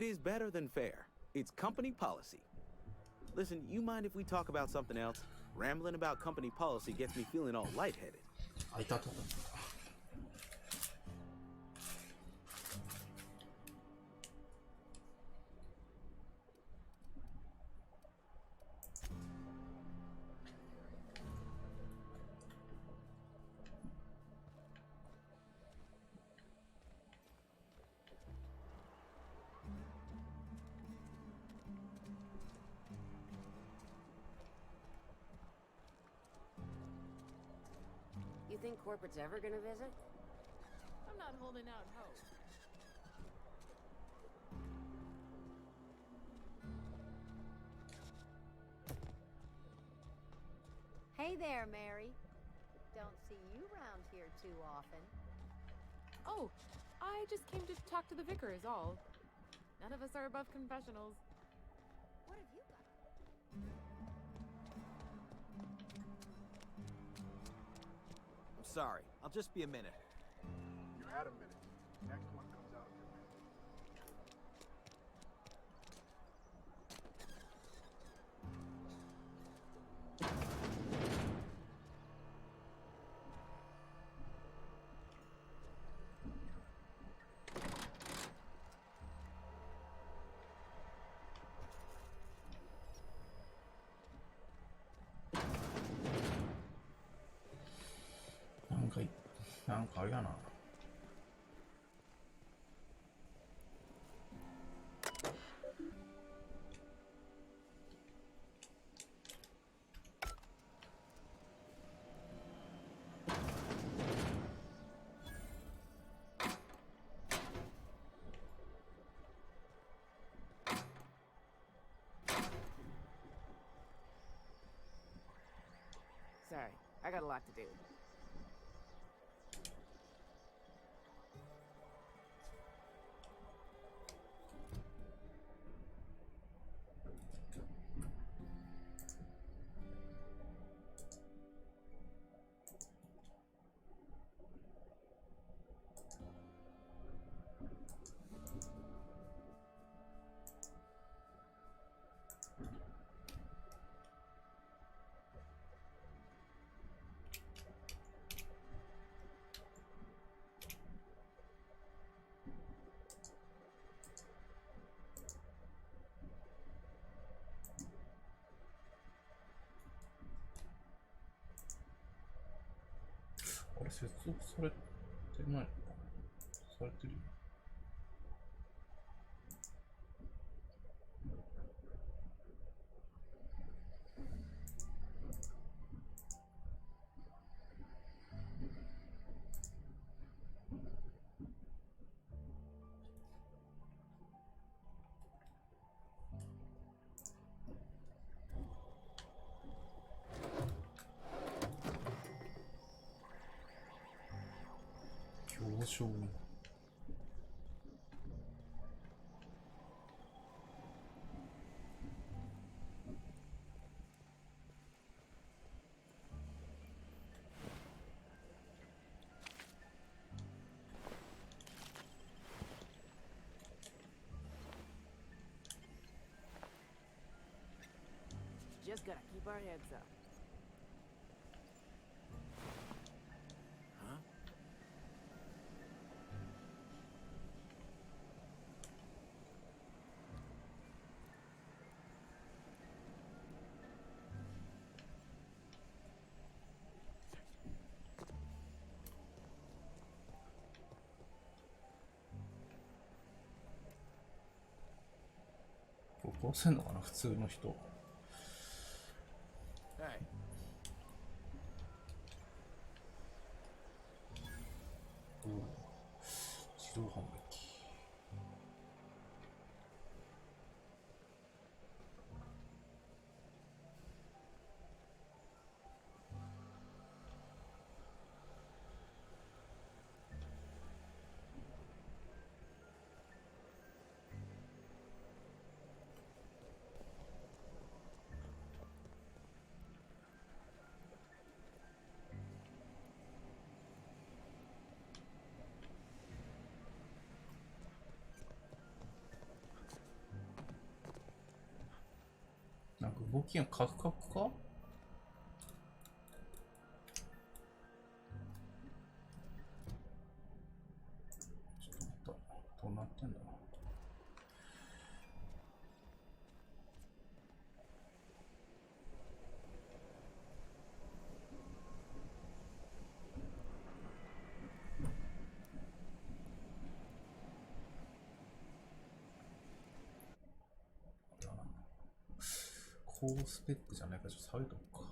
It is better than fair. It's company policy. Listen, you mind if we talk about something else? Rambling about company policy gets me feeling all lightheaded. あ、いた。You think corporate's ever gonna visit? I'm not holding out hope. Hey there, Mary. Don't see you around here too often. Oh, I just came to talk to the vicar is all. None of us are above confessionals. What have you got? I'm sorry. I'll just be a minute. You had a minute. Next one comes out of your mouth.なんかあれやな。Sorry, I got a lot to do.これ接続されてないのかな。されてるよ。表彰。Just gotta keep our heads up. Huh?こうせんのかな、普通の人。Hey. 自動販売機。動きがカクカクか。ちょっと待った。どうなってんだろう。高スペックじゃないか、ちょっと下げとくか。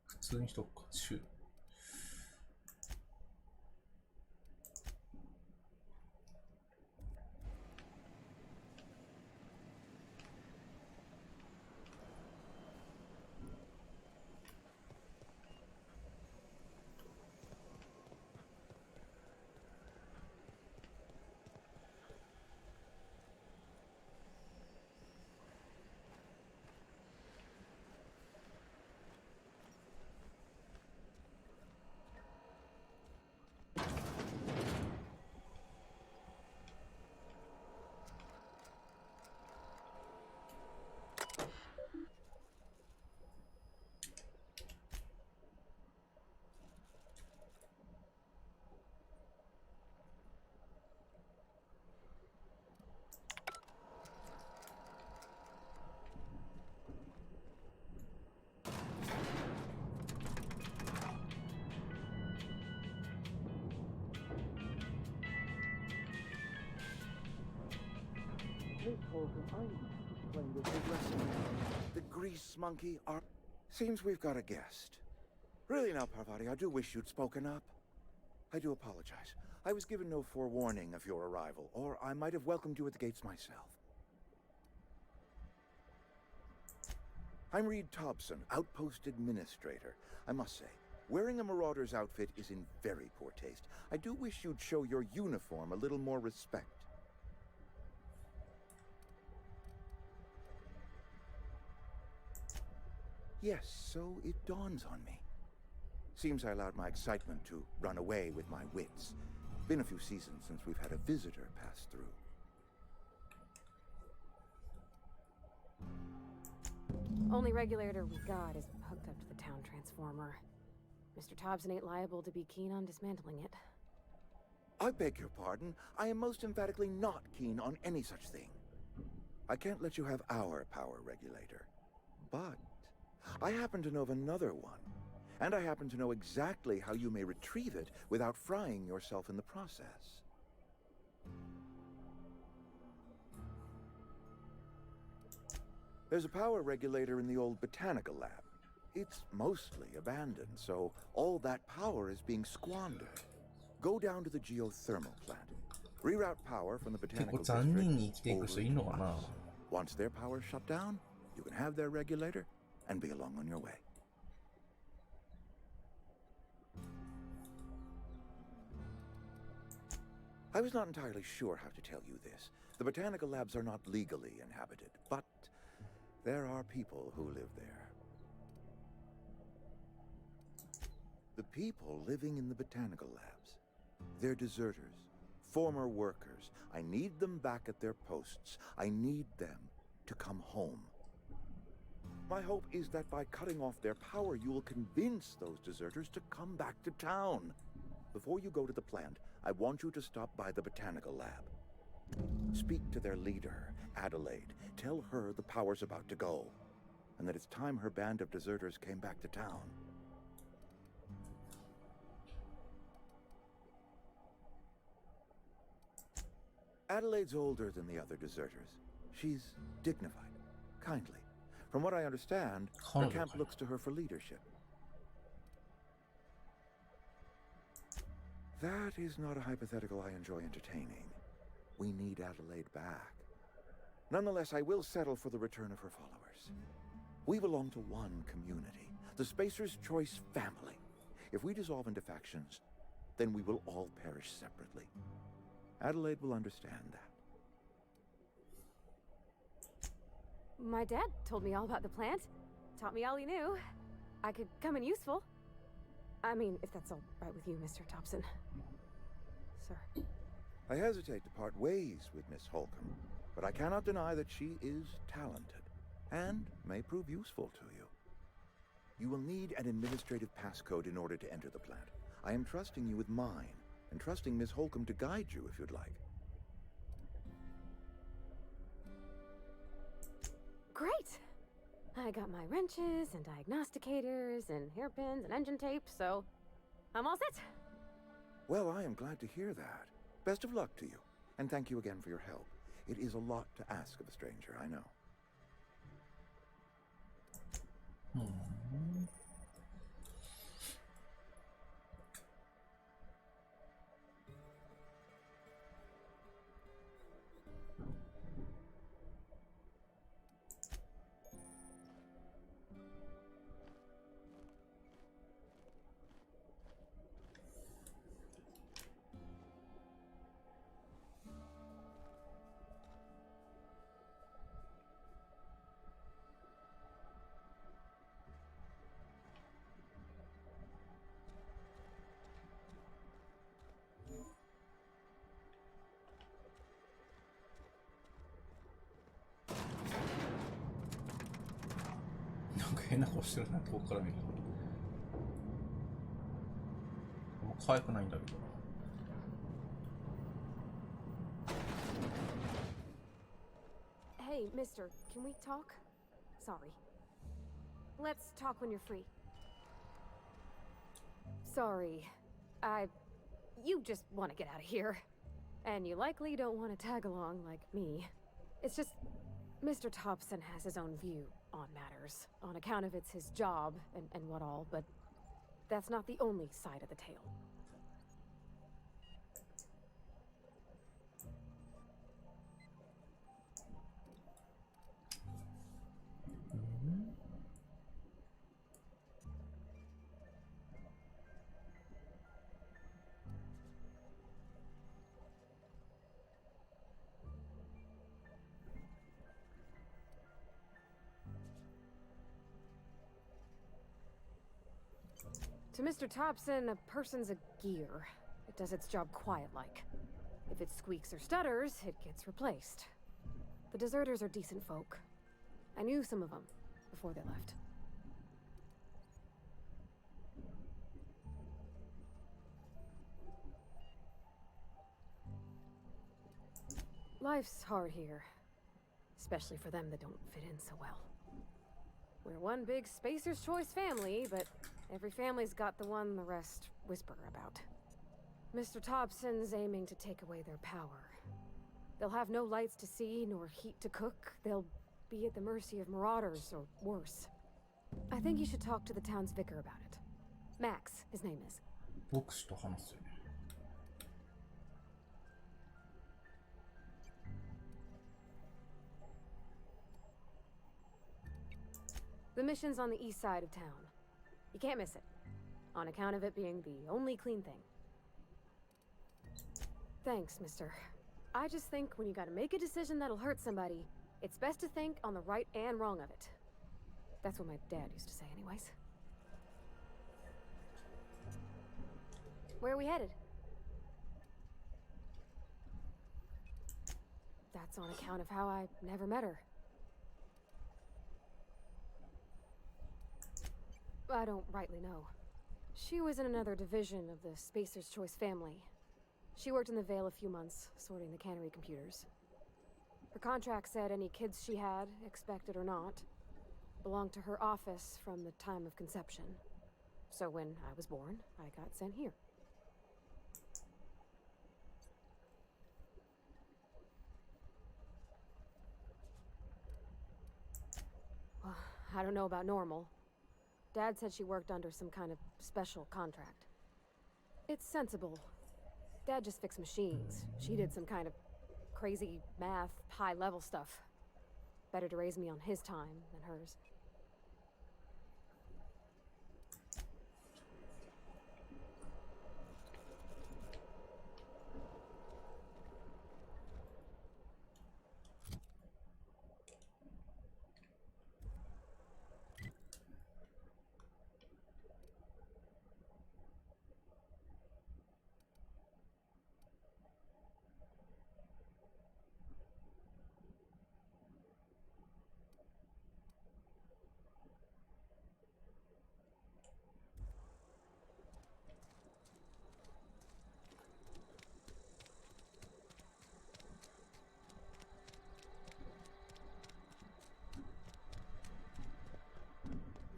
普通にしとくか、中。The grease monkey are... Seems we've got a guest. Really now, Parvati, I do wish you'd spoken up. I do apologize. I was given no forewarning of your arrival, or I might have welcomed you at the gates myself. I'm Reed Thompson, Outpost Administrator. I must say, wearing a marauder's outfit is in very poor taste. I do wish you'd show your uniform a little more respect. Yes, so it dawns on me. Seems I allowed my excitement to run away with my wits. Been a few seasons since we've had a visitor pass through. Only regulator we got is hooked up to the town transformer. Mr. Thompson ain't liable to be keen on dismantling it. I beg your pardon. I am most emphatically not keen on any such thing. I can't let you have our power regulator. But I happen to know of another one. And I happen to know exactly how you may retrieve it without frying yourself in the process. There's a power regulator in the old botanical lab. It's mostly abandoned, so all that power is being squandered. Go down to the geothermal plant. Reroute power from the 結 botanical 構残忍 district に生きていく人いんのかな。 Once their power is shut down, you can have their regulator and be along on your way. I was not entirely sure how to tell you this. The botanical labs are not legally inhabited, but there are people who live there. The people living in the botanical labs, they're deserters, former workers. I need them back at their posts. I need them to come home. My hope is that by cutting off their power, you will convince those deserters to come back to town. Before you go to the plant, I want you to stop by the botanical lab. Speak to their leader, Adelaide. Tell her the power's about to go, and that it's time her band of deserters came back to town. Adelaide's older than the other deserters. She's dignified, kindly. From what I understand, her camp looks to her for leadership. That is not a hypothetical I enjoy entertaining. We need Adelaide back. Nonetheless, I will settle for the return of her followers. We belong to one community, the Spacer's Choice family. If we dissolve into factions, then we will all perish separately. Adelaide will understand that. My dad told me all about the plant. Taught me all he knew. I could come in useful. I mean, if that's all right with you, Mr. Thompson. Sir. I hesitate to part ways with Miss Holcomb, but I cannot deny that she is talented. and may prove useful to you. You will need an administrative passcode in order to enter the plant. I am trusting you with mine, and trusting Miss Holcomb to guide you if you'd like. Great! I got my wrenches and diagnosticators and hairpins and engine tape, so I'm all set. Well, I am glad to hear that. Best of luck to you, and thank you again for your help. It is a lot to ask of a stranger, I know.なんか変な顔してるな、遠くから見ると。あんま可愛くないんだけど。Hey, mister, can we talk? Sorry. Let's talk when you're free. Sorry. You just want to get out of here. And you likely don't want to tag along like me. It's just, Mr. Thompson has his own view on matters, on account of it's his job and what all, but that's not the only side of the tale. To Mr. Thompson, a person's a gear. It does its job quiet-like. If it squeaks or stutters, it gets replaced. The deserters are decent folk. I knew some of them before they left. Life's hard here, especially for them that don't fit in so well. We're one big Spacer's Choice family, but every family's got the one the rest whisper about. Mr. Thompson's aiming to take away their power. They'll have no lights to see, nor heat to cook. They'll be at the mercy of marauders, or worse. I think you should talk to the town's vicar about it. Max, his name is. 牧師と話すよ。The mission's on the east side of town. You can't miss it, on account of it being the only clean thing. Thanks, mister. I just think when you gotta make a decision that'll hurt somebody, it's best to think on the right and wrong of it. That's what my dad used to say anyways. Where are we headed? That's on account of how I never met her. I don't rightly know. She was in another division of the Spacer's Choice family. She worked in the Vale a few months, sorting the cannery computers. Her contract said any kids she had, expected or not, belonged to her office from the time of conception. So when I was born, I got sent here. Well, I don't know about normal. Dad said she worked under some kind of special contract. It's sensible. Dad just fixed machines. She did some kind of crazy math, high-level stuff. Better to raise me on his time than hers.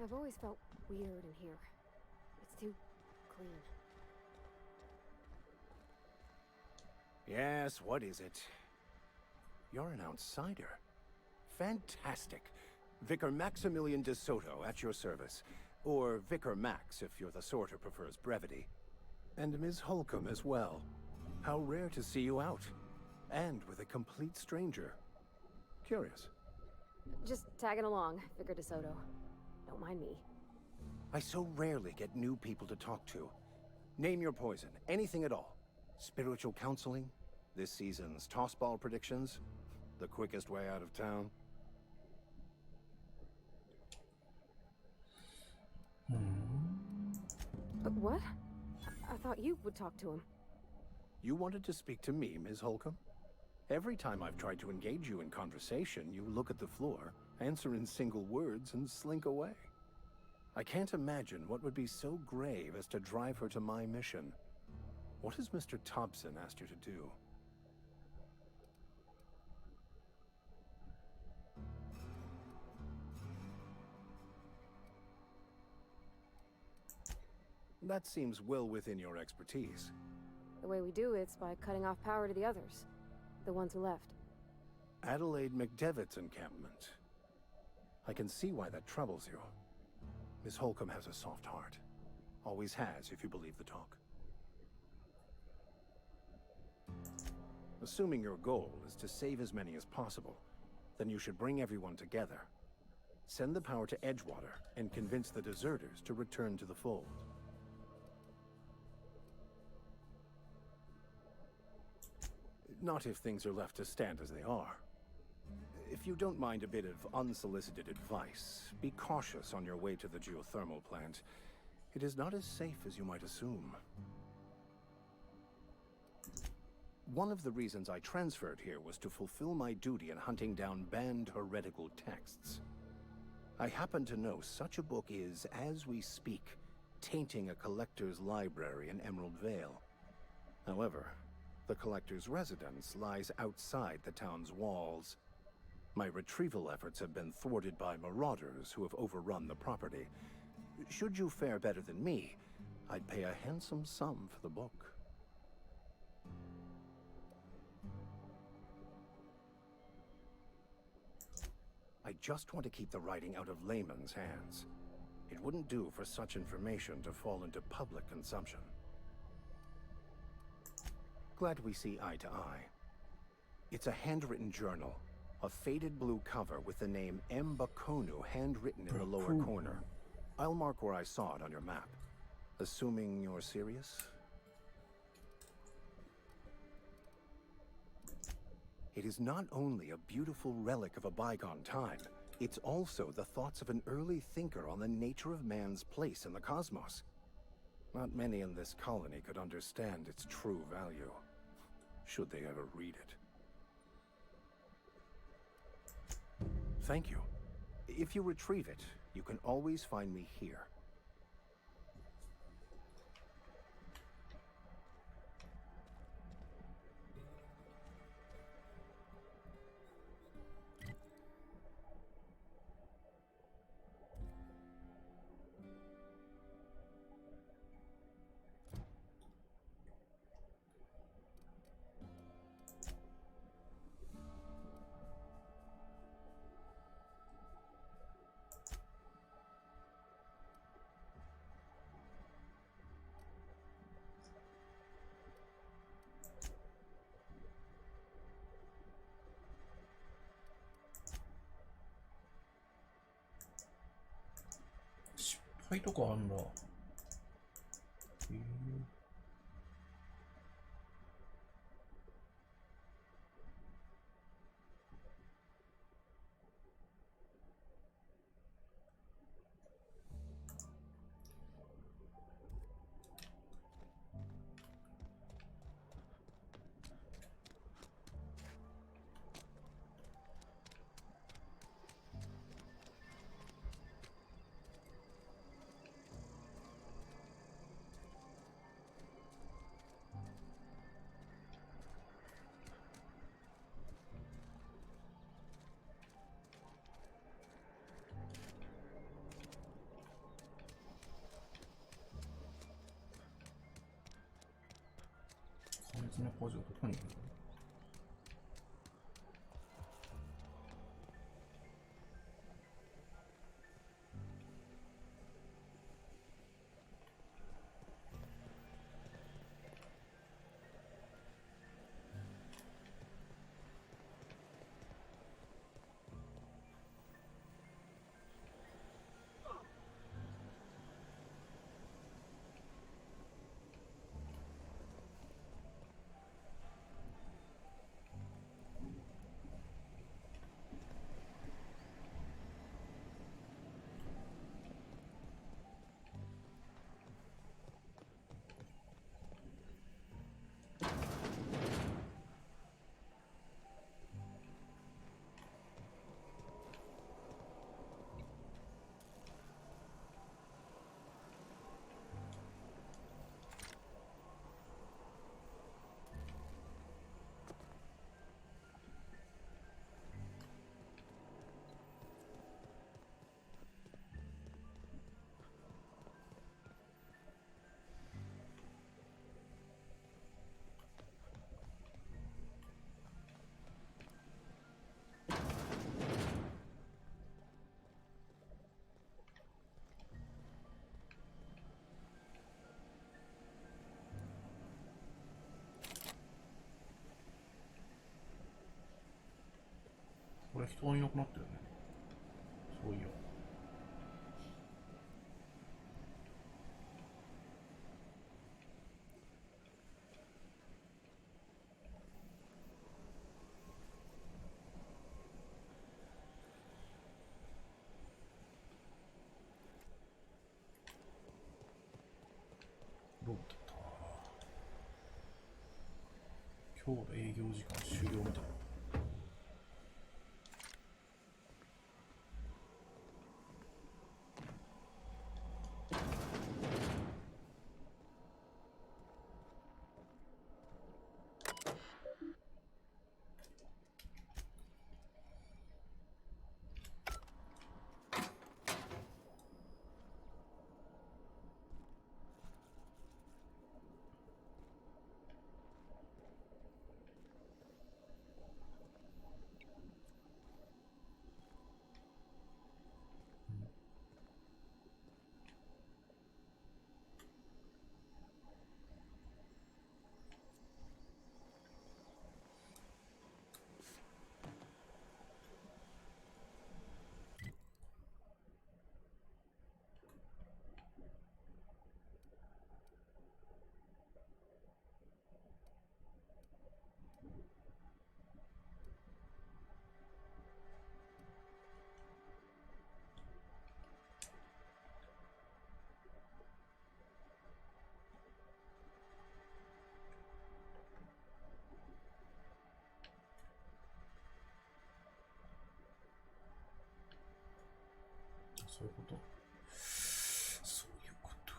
I've always felt weird in here. It's too clean. Yes, what is it? You're an outsider. Fantastic. Vicar Maximilian de Soto at your service. Or Vicar Max, if you're the sort who prefers brevity. And Ms. Holcomb as well. How rare to see you out. And with a complete stranger. Curious. Just tagging along, Vicar DeSoto. Don't mind me. I so rarely get new people to talk to. Name your poison, anything at all. Spiritual counseling? This season's tossball predictions? The quickest way out of town? But what? I thought you would talk to him. You wanted to speak to me, Ms. Holcomb? Every time I've tried to engage you in conversation, you look at the floor, answer in single words, and slink away. I can't imagine what would be so grave as to drive her to my mission. What has Mr. Thompson asked you to do? That seems well within your expertise. The way we do it's by cutting off power to the others. The ones who left. Adelaide McDevitt's encampment. I can see why that troubles you. Miss Holcomb has a soft heart. Always has, if you believe the talk. Assuming your goal is to save as many as possible, then you should bring everyone together. Send the power to Edgewater and convince the deserters to return to the fold. Not if things are left to stand as they are. If you don't mind a bit of unsolicited advice, be cautious on your way to the geothermal plant. It is not as safe as you might assume. One of the reasons I transferred here was to fulfill my duty in hunting down banned heretical texts. I happen to know such a book is, as we speak, tainting a collector's library in Emerald Vale. However, the collector's residence lies outside the town's walls. My retrieval efforts have been thwarted by marauders who have overrun the property. Should you fare better than me, I'd pay a handsome sum for the book. I just want to keep the writing out of layman's hands. It wouldn't do for such information to fall into public consumption. Glad we see eye to eye. It's a handwritten journal, a faded blue cover with the name M. Bakonu handwritten in the lower corner. I'll mark where I saw it on your map. Assuming you're serious? It is not only a beautiful relic of a bygone time, it's also the thoughts of an early thinker on the nature of man's place in the cosmos. Not many in this colony could understand its true value, should they ever read it. Thank you. If you retrieve it, you can always find me here. 파이とかあんだ。じゃあどこにいるの？これ人がいなくなったよね。そういや。どうだった？今日の営業時間終了みたいな。そういうこと。そういうこと。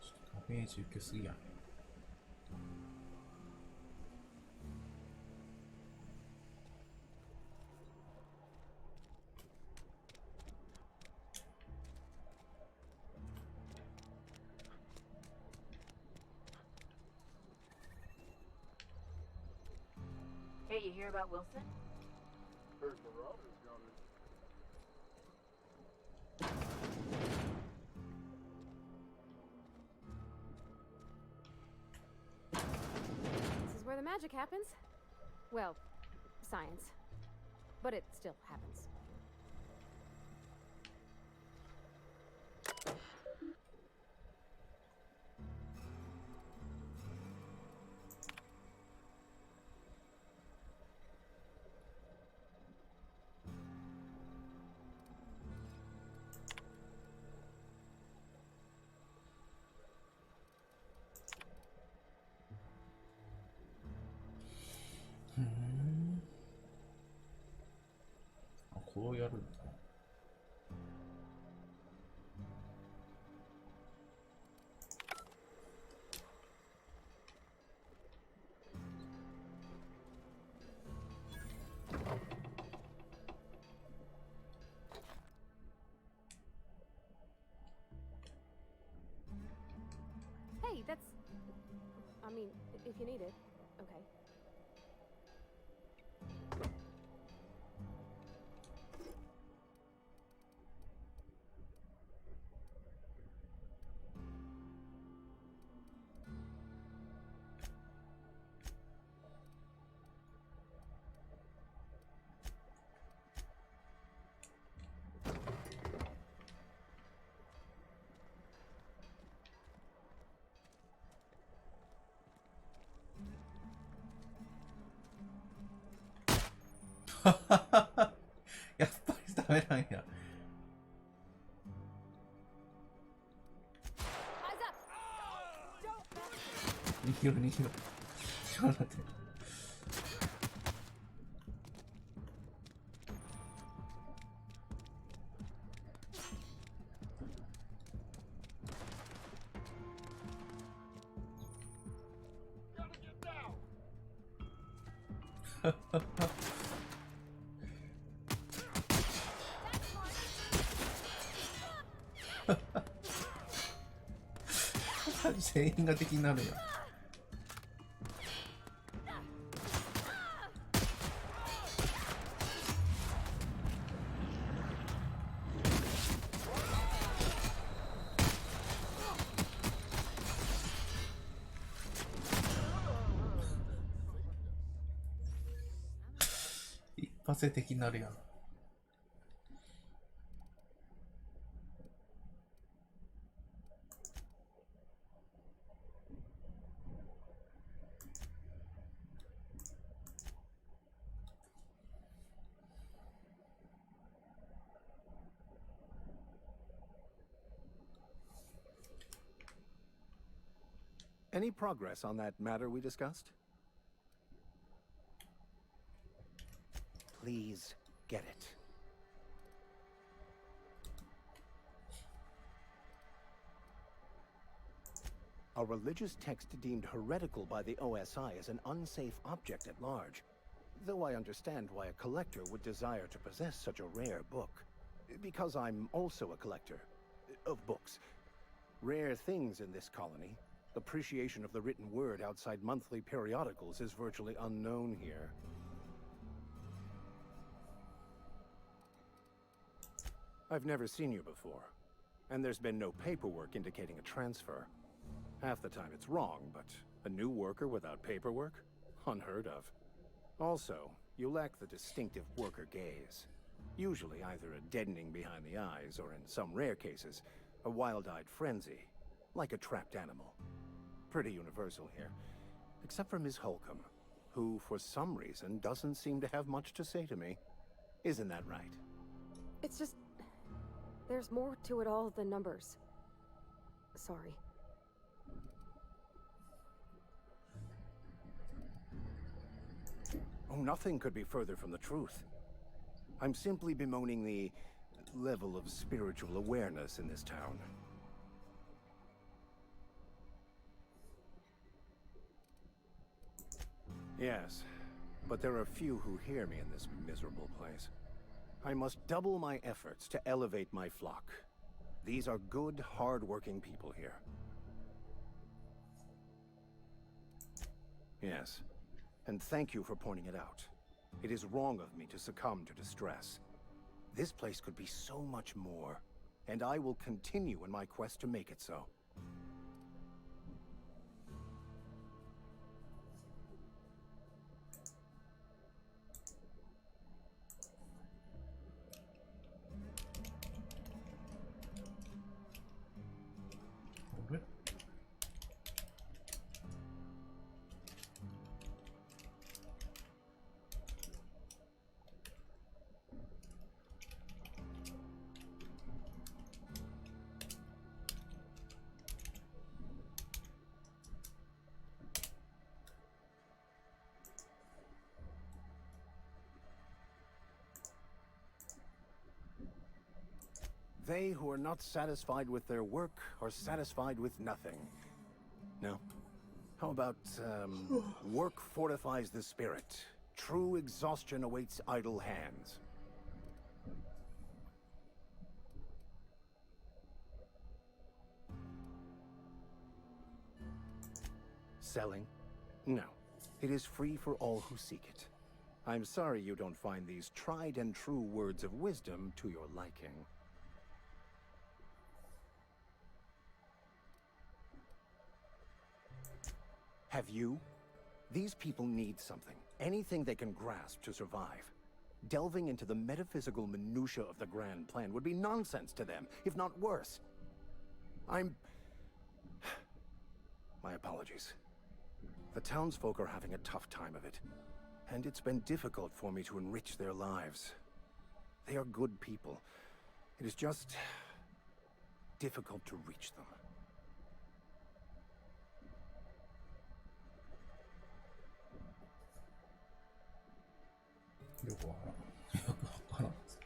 ちょっとダメージ受けすぎやね。Hey, you hear about Wilson? Heard Marauders got it. This is where the magic happens. Well, science. But it still happens.あ、こうやるんだ。mean, if you need it, okay.やっぱりダメなんや。逃げろ逃げろ。ちょっと待って。全員が敵になるやん。一発で敵になるやん。Any progress on that matter we discussed? Please get it. A religious text deemed heretical by the OSI is an unsafe object at large, though I understand why a collector would desire to possess such a rare book. Because I'm also a collector of books. Rare things in this colony. Appreciation of the written word outside monthly periodicals is virtually unknown here. I've never seen you before, and there's been no paperwork indicating a transfer. Half the time it's wrong, but a new worker without paperwork? Unheard of. Also, you lack the distinctive worker gaze. Usually either a deadening behind the eyes, or in some rare cases, a wild-eyed frenzy, like a trapped animal. Pretty universal here, except for Miss Holcomb, who for some reason doesn't seem to have much to say to me. Isn't that right? It's just... there's more to it all than numbers. Sorry. Oh, nothing could be further from the truth. I'm simply bemoaning the level of spiritual awareness in this town. Yes, but there are few who hear me in this miserable place. I must double my efforts to elevate my flock. These are good, hard-working people here. Yes, and thank you for pointing it out. It is wrong of me to succumb to distress. This place could be so much more, and I will continue in my quest to make it so. They who are not satisfied with their work are satisfied with nothing. No? How about, work fortifies the spirit. True exhaustion awaits idle hands. Selling, No, it is free for all who seek it. I'm sorry you don't find these tried and true words of wisdom to your liking. Have you? These people need something, anything they can grasp to survive. Delving into the metaphysical minutiae of the grand plan would be nonsense to them, if not worse. My apologies. The townsfolk are having a tough time of it, and it's been difficult for me to enrich their lives. They are good people. It is just difficult to reach them. よくわからん。よくわからんです。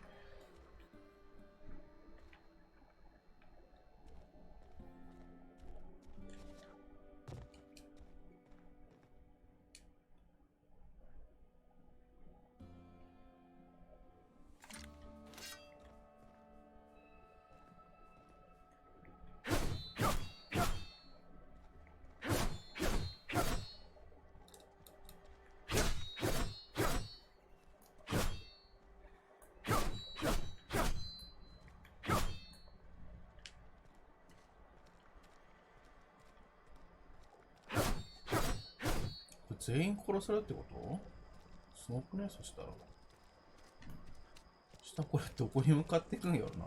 全員殺せるってこと？すごくね、そしたら。下これどこに向かっていくんやろな。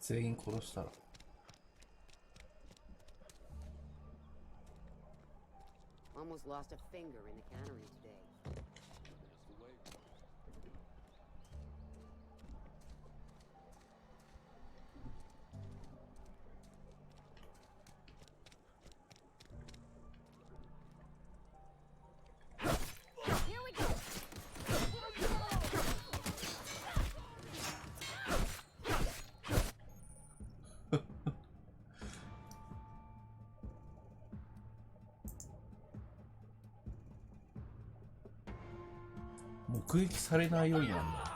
全員殺したら。Almost lost a finger in the cannery today. Here we go. 目撃されないようになんだ。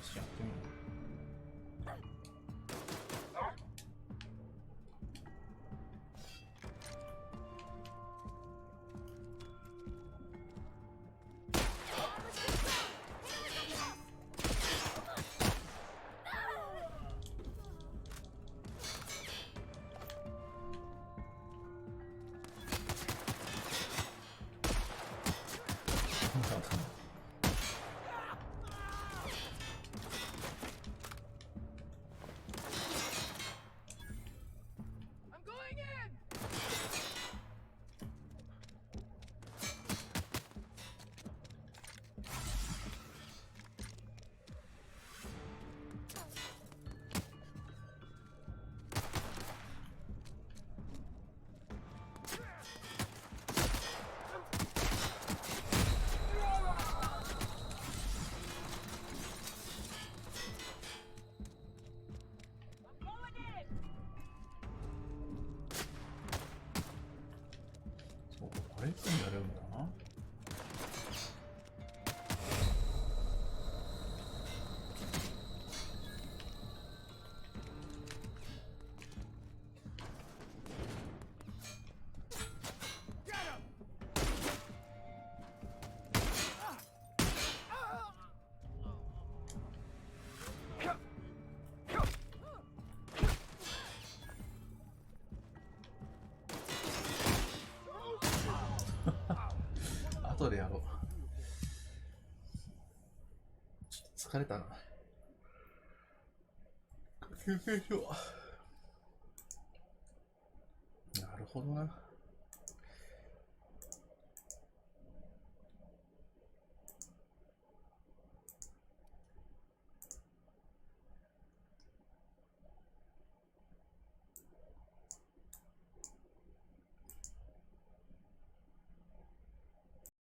試しやってみよう。あれいつにやれるんだな。後でやろう。ちょっと疲れたな。休憩しよう。なるほどな。